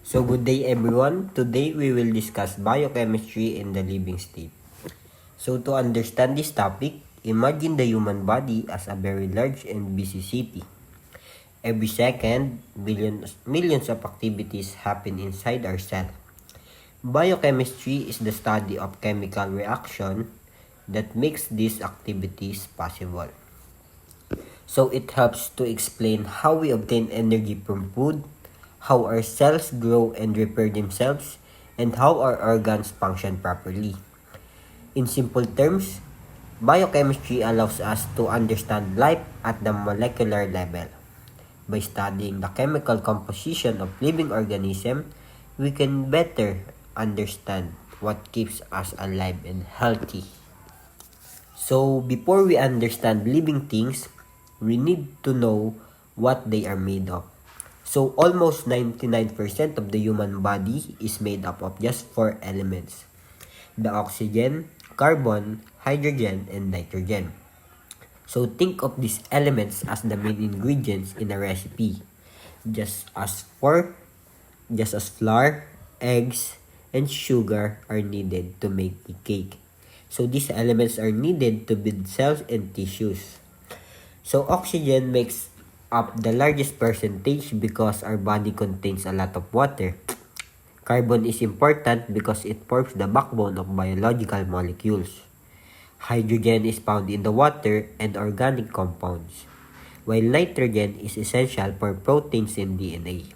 So good day everyone. Today we will discuss biochemistry in the living state. So to understand this topic, imagine the human body as a very large and busy city. Every second, millions of activities happen inside our cell. Biochemistry is the study of chemical reaction that makes these activities possible. So it helps to explain how we obtain energy from food, how our cells grow and repair themselves, and how our organs function properly. In simple terms, biochemistry allows us to understand life at the molecular level. By studying the chemical composition of living organisms, we can better understand what keeps us alive and healthy. So, before we understand living things, we need to know what they are made of. So, almost 99% of the human body is made up of just four elements: the oxygen, carbon, hydrogen, and nitrogen. So, think of these elements as the main ingredients in a recipe, just as four, just as flour, eggs, and sugar are needed to make a cake. So these elements are needed to build cells and tissues. So oxygen makes up the largest percentage because our body contains a lot of water. Carbon is important because it forms the backbone of biological molecules. Hydrogen is found in the water and organic compounds, while nitrogen is essential for proteins and DNA.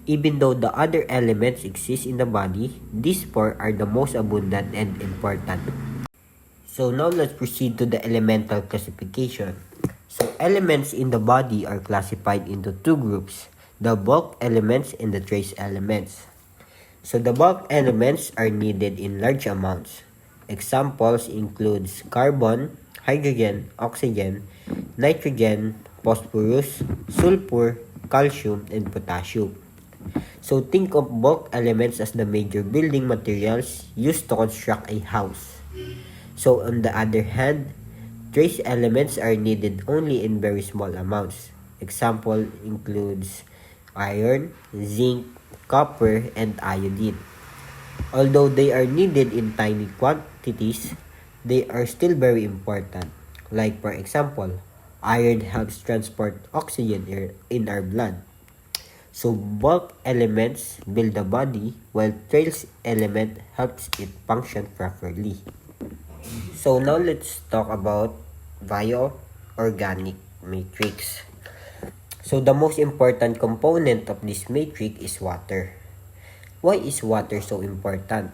Even though the other elements exist in the body, these four are the most abundant and important. So now let's proceed to the elemental classification. So elements in the body are classified into two groups, the bulk elements and the trace elements. So the bulk elements are needed in large amounts. Examples includes carbon, hydrogen, oxygen, nitrogen, phosphorus, sulfur, calcium, and potassium. So think of bulk elements as the major building materials used to construct a house. So on the other hand, trace elements are needed only in very small amounts. Example includes iron, zinc, copper, and iodine. Although they are needed in tiny quantities, they are still very important. Like for example, iron helps transport oxygen in our blood. So bulk elements build the body while trace element helps it function properly. So now let's talk about bioorganic matrix. So the most important component of this matrix is water. Why is water so important?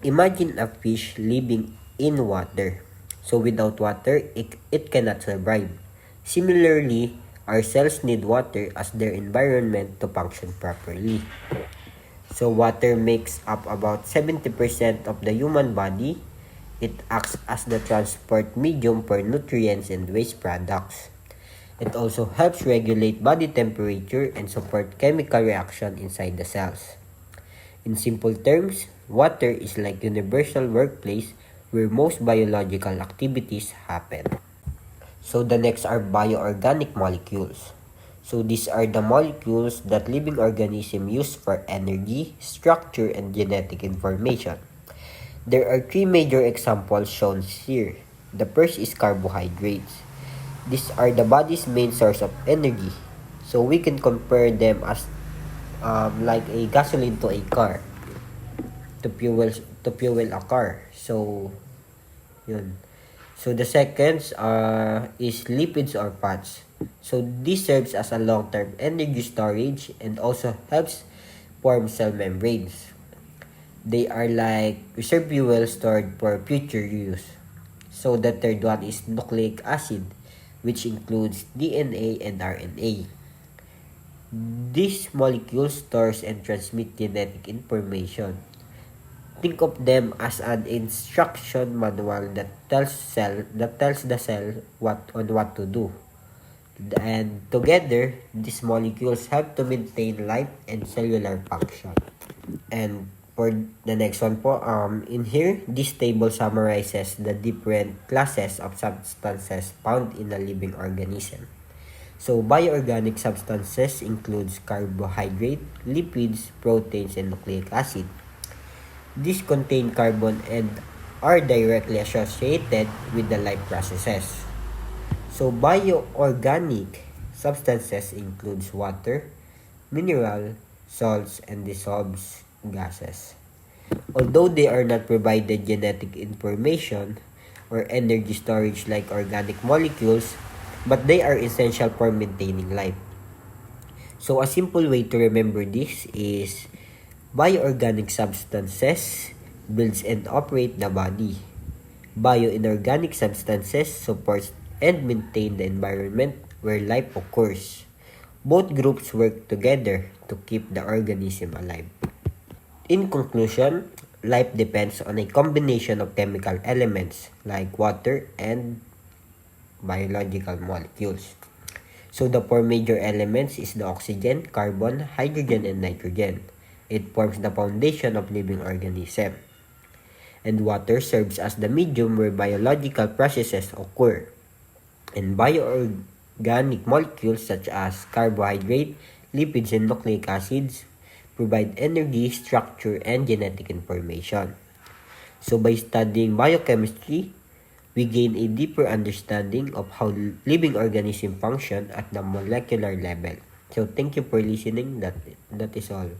Imagine a fish living in water. So without water, it cannot survive. Similarly, our cells need water as their environment to function properly. So water makes up about 70% of the human body. It acts as the transport medium for nutrients and waste products. It also helps regulate body temperature and support chemical reaction inside the cells. In simple terms, water is like universal workplace where most biological activities happen. So the next are bioorganic molecules. So these are the molecules that living organisms use for energy, structure, and genetic information. There are three major examples shown here. The first is carbohydrates. These are the body's main source of energy. So we can compare them as like a gasoline to a car, to fuel a car. So yun. So the second is lipids or fats. So this serves as a long-term energy storage and also helps form cell membranes. They are like reserve fuel stored for future use. So the third one is nucleic acid, which includes DNA and RNA. These molecules stores and transmit genetic information. Think of them as an instruction manual that tells the cell what to do. And together, these molecules help to maintain life and cellular function. And for the next one po, in here, this table summarizes the different classes of substances found in a living organism. So, bioorganic substances includes carbohydrate, lipids, proteins, and nucleic acid. These contain carbon and are directly associated with the life processes. So, bioorganic substances includes water, mineral, salts, and dissolved gases. Although they are not provided genetic information or energy storage like organic molecules, but they are essential for maintaining life. So a simple way to remember this is bioorganic substances builds and operate the body. Bioinorganic substances support and maintain the environment where life occurs. Both groups work together to keep the organism alive. In conclusion, life depends on a combination of chemical elements like water and biological molecules. So the four major elements is the oxygen, carbon, hydrogen, and nitrogen. It forms the foundation of living organism. And water serves as the medium where biological processes occur. And bioorganic molecules such as carbohydrate, lipids, and nucleic acids provide energy, structure, and genetic information. So by studying biochemistry, we gain a deeper understanding of how living organisms function at the molecular level. So thank you for listening. That is all.